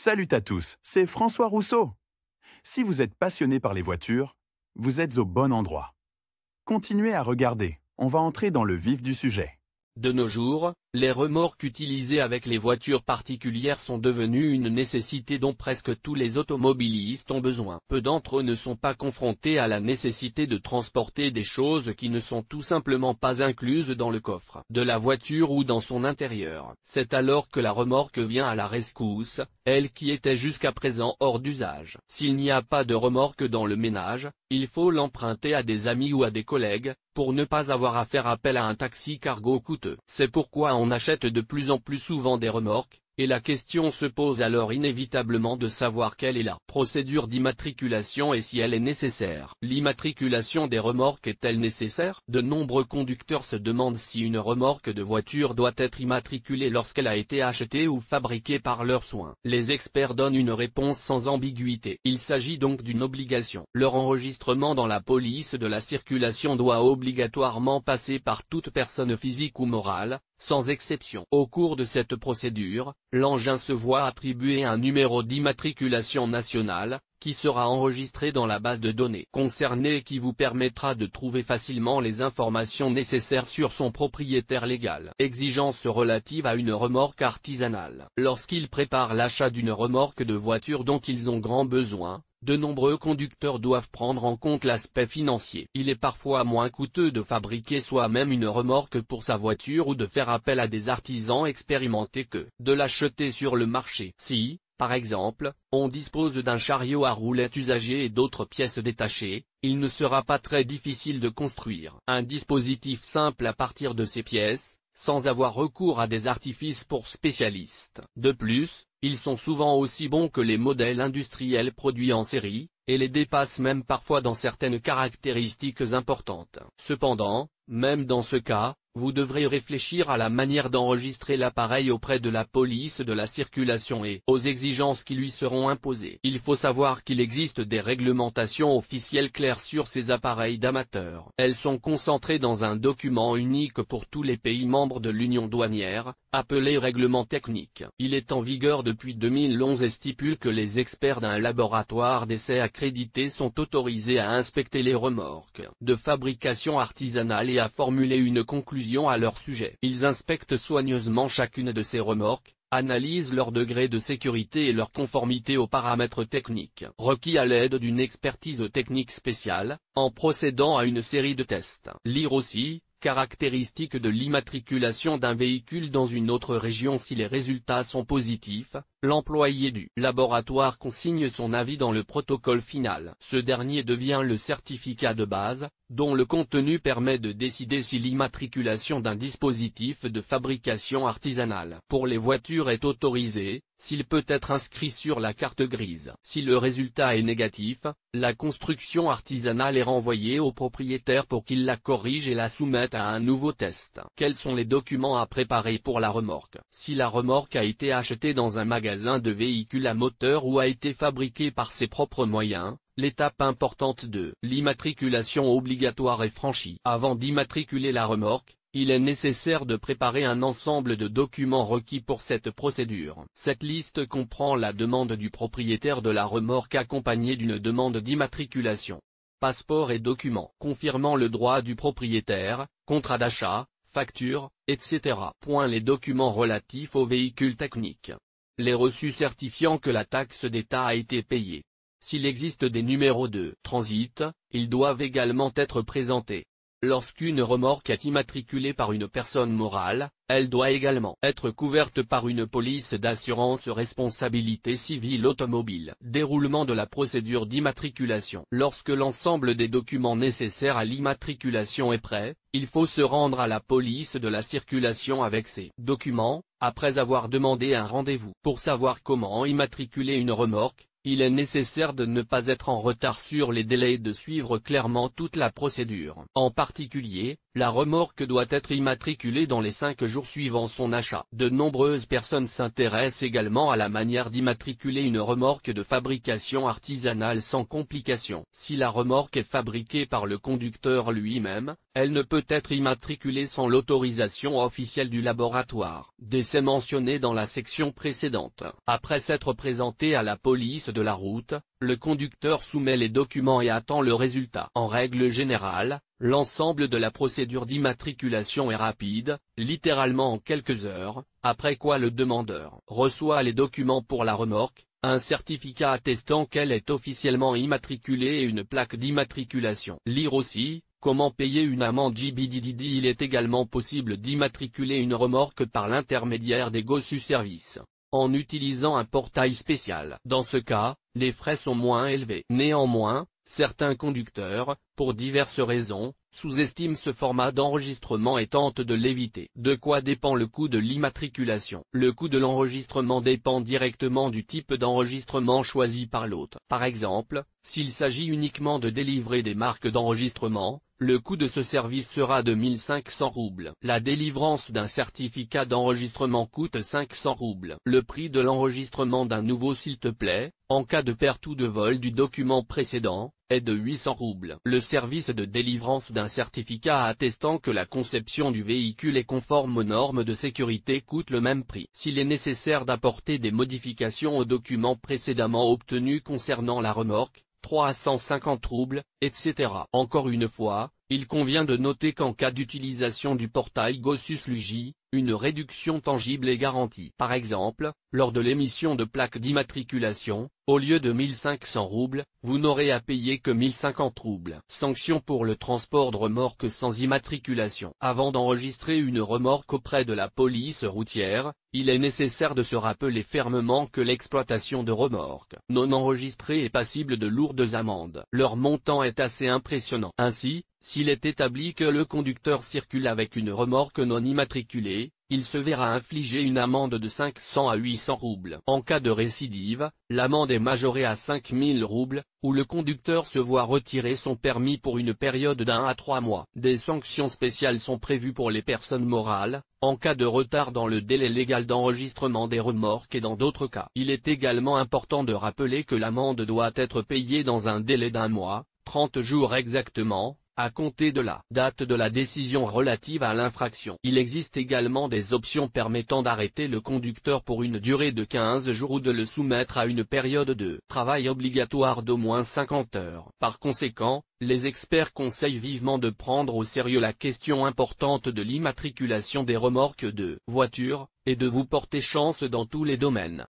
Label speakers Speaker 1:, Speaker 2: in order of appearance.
Speaker 1: Salut à tous, c'est François Rousseau. Si vous êtes passionné par les voitures, vous êtes au bon endroit. Continuez à regarder, on va entrer dans le vif du sujet.
Speaker 2: De nos jours, les remorques utilisées avec les voitures particulières sont devenues une nécessité dont presque tous les automobilistes ont besoin. Peu d'entre eux ne sont pas confrontés à la nécessité de transporter des choses qui ne sont tout simplement pas incluses dans le coffre de la voiture ou dans son intérieur. C'est alors que la remorque vient à la rescousse, elle qui était jusqu'à présent hors d'usage. S'il n'y a pas de remorque dans le ménage, il faut l'emprunter à des amis ou à des collègues, pour ne pas avoir à faire appel à un taxi cargo coûteux. C'est pourquoi on achète de plus en plus souvent des remorques, et la question se pose alors inévitablement de savoir quelle est la procédure d'immatriculation et si elle est nécessaire. L'immatriculation des remorques est-elle nécessaire? De nombreux conducteurs se demandent si une remorque de voiture doit être immatriculée lorsqu'elle a été achetée ou fabriquée par leurs soins. Les experts donnent une réponse sans ambiguïté. Il s'agit donc d'une obligation. Leur enregistrement dans la police de la circulation doit obligatoirement passer par toute personne physique ou morale, sans exception. Au cours de cette procédure, l'engin se voit attribuer un numéro d'immatriculation nationale, qui sera enregistré dans la base de données concernée et qui vous permettra de trouver facilement les informations nécessaires sur son propriétaire légal. Exigences relatives à une remorque artisanale. Lorsqu'ils préparent l'achat d'une remorque de voiture dont ils ont grand besoin, de nombreux conducteurs doivent prendre en compte l'aspect financier. Il est parfois moins coûteux de fabriquer soi-même une remorque pour sa voiture ou de faire appel à des artisans expérimentés que de l'acheter sur le marché. Si, par exemple, on dispose d'un chariot à roulettes usagé et d'autres pièces détachées, il ne sera pas très difficile de construire un dispositif simple à partir de ces pièces, sans avoir recours à des artifices pour spécialistes. De plus, ils sont souvent aussi bons que les modèles industriels produits en série, et les dépassent même parfois dans certaines caractéristiques importantes. Cependant, même dans ce cas, vous devrez réfléchir à la manière d'enregistrer l'appareil auprès de la police de la circulation et aux exigences qui lui seront imposées. Il faut savoir qu'il existe des réglementations officielles claires sur ces appareils d'amateurs. Elles sont concentrées dans un document unique pour tous les pays membres de l'Union douanière, appelé Règlement technique. Il est en vigueur depuis 2011 et stipule que les experts d'un laboratoire d'essai accrédité sont autorisés à inspecter les remorques de fabrication artisanale et à formuler une conclusion à leur sujet. Ils inspectent soigneusement chacune de ces remorques, analysent leur degré de sécurité et leur conformité aux paramètres techniques requis à l'aide d'une expertise technique spéciale, en procédant à une série de tests. Lire aussi, caractéristiques de l'immatriculation d'un véhicule dans une autre région. Si les résultats sont positifs, l'employé du laboratoire consigne son avis dans le protocole final. Ce dernier devient le certificat de base, dont le contenu permet de décider si l'immatriculation d'un dispositif de fabrication artisanale pour les voitures est autorisée, s'il peut être inscrit sur la carte grise. Si le résultat est négatif, la construction artisanale est renvoyée au propriétaire pour qu'il la corrige et la soumette à un nouveau test. Quels sont les documents à préparer pour la remorque? Si la remorque a été achetée dans un magasin de véhicules à moteur ou a été fabriquée par ses propres moyens, l'étape importante de l'immatriculation obligatoire est franchie. Avant d'immatriculer la remorque, il est nécessaire de préparer un ensemble de documents requis pour cette procédure. Cette liste comprend la demande du propriétaire de la remorque accompagnée d'une demande d'immatriculation, passeport et documents confirmant le droit du propriétaire, contrat d'achat, facture, etc. Les documents relatifs aux véhicules techniques. Les reçus certifiant que la taxe d'État a été payée. S'il existe des numéros de transit, ils doivent également être présentés. Lorsqu'une remorque est immatriculée par une personne morale, elle doit également être couverte par une police d'assurance responsabilité civile automobile. Déroulement de la procédure d'immatriculation. Lorsque l'ensemble des documents nécessaires à l'immatriculation est prêt, il faut se rendre à la police de la circulation avec ces documents, après avoir demandé un rendez-vous. Pour savoir comment immatriculer une remorque, il est nécessaire de ne pas être en retard sur les délais et de suivre clairement toute la procédure. En particulier, La remorque doit être immatriculée dans les 5 jours suivant son achat. De nombreuses personnes s'intéressent également à la manière d'immatriculer une remorque de fabrication artisanale sans complications. Si la remorque est fabriquée par le conducteur lui-même, elle ne peut être immatriculée sans l'autorisation officielle du laboratoire. C'est mentionné dans la section précédente. Après s'être présenté à la police de la route, le conducteur soumet les documents et attend le résultat. En règle générale, l'ensemble de la procédure d'immatriculation est rapide, littéralement en quelques heures, après quoi le demandeur reçoit les documents pour la remorque, un certificat attestant qu'elle est officiellement immatriculée et une plaque d'immatriculation. Lire aussi, comment payer une amende JBDDD. Il est également possible d'immatriculer une remorque par l'intermédiaire des Gossu Service, en utilisant un portail spécial. Dans ce cas, les frais sont moins élevés. Néanmoins, certains conducteurs, pour diverses raisons, sous-estiment ce format d'enregistrement et tentent de l'éviter. De quoi dépend le coût de l'immatriculation? Le coût de l'enregistrement dépend directement du type d'enregistrement choisi par l'hôte. Par exemple, s'il s'agit uniquement de délivrer des marques d'enregistrement, le coût de ce service sera de 1500 roubles. La délivrance d'un certificat d'enregistrement coûte 500 roubles. Le prix de l'enregistrement d'un nouveau s'il te plaît, en cas de perte ou de vol du document précédent, est de 800 roubles. Le service de délivrance d'un certificat attestant que la conception du véhicule est conforme aux normes de sécurité coûte le même prix. S'il est nécessaire d'apporter des modifications aux documents précédemment obtenus concernant la remorque, 350 roubles, etc. Encore une fois, il convient de noter qu'en cas d'utilisation du portail Gossus Lugi, une réduction tangible est garantie. Par exemple, lors de l'émission de plaques d'immatriculation, au lieu de 1500 roubles, vous n'aurez à payer que 1050 roubles. Sanction pour le transport de remorques sans immatriculation. Avant d'enregistrer une remorque auprès de la police routière, il est nécessaire de se rappeler fermement que l'exploitation de remorques non enregistrées est passible de lourdes amendes. Leur montant est assez impressionnant. Ainsi, s'il est établi que le conducteur circule avec une remorque non immatriculée, il se verra infliger une amende de 500 à 800 roubles. En cas de récidive, l'amende est majorée à 5000 roubles, ou le conducteur se voit retirer son permis pour une période d'1 à 3 mois. Des sanctions spéciales sont prévues pour les personnes morales, en cas de retard dans le délai légal d'enregistrement des remorques et dans d'autres cas. Il est également important de rappeler que l'amende doit être payée dans un délai d'1 mois, 30 jours exactement, à compter de la date de la décision relative à l'infraction. Il existe également des options permettant d'arrêter le conducteur pour une durée de 15 jours ou de le soumettre à une période de travail obligatoire d'au moins 50 heures. Par conséquent, les experts conseillent vivement de prendre au sérieux la question importante de l'immatriculation des remorques de voitures, et de vous porter chance dans tous les domaines.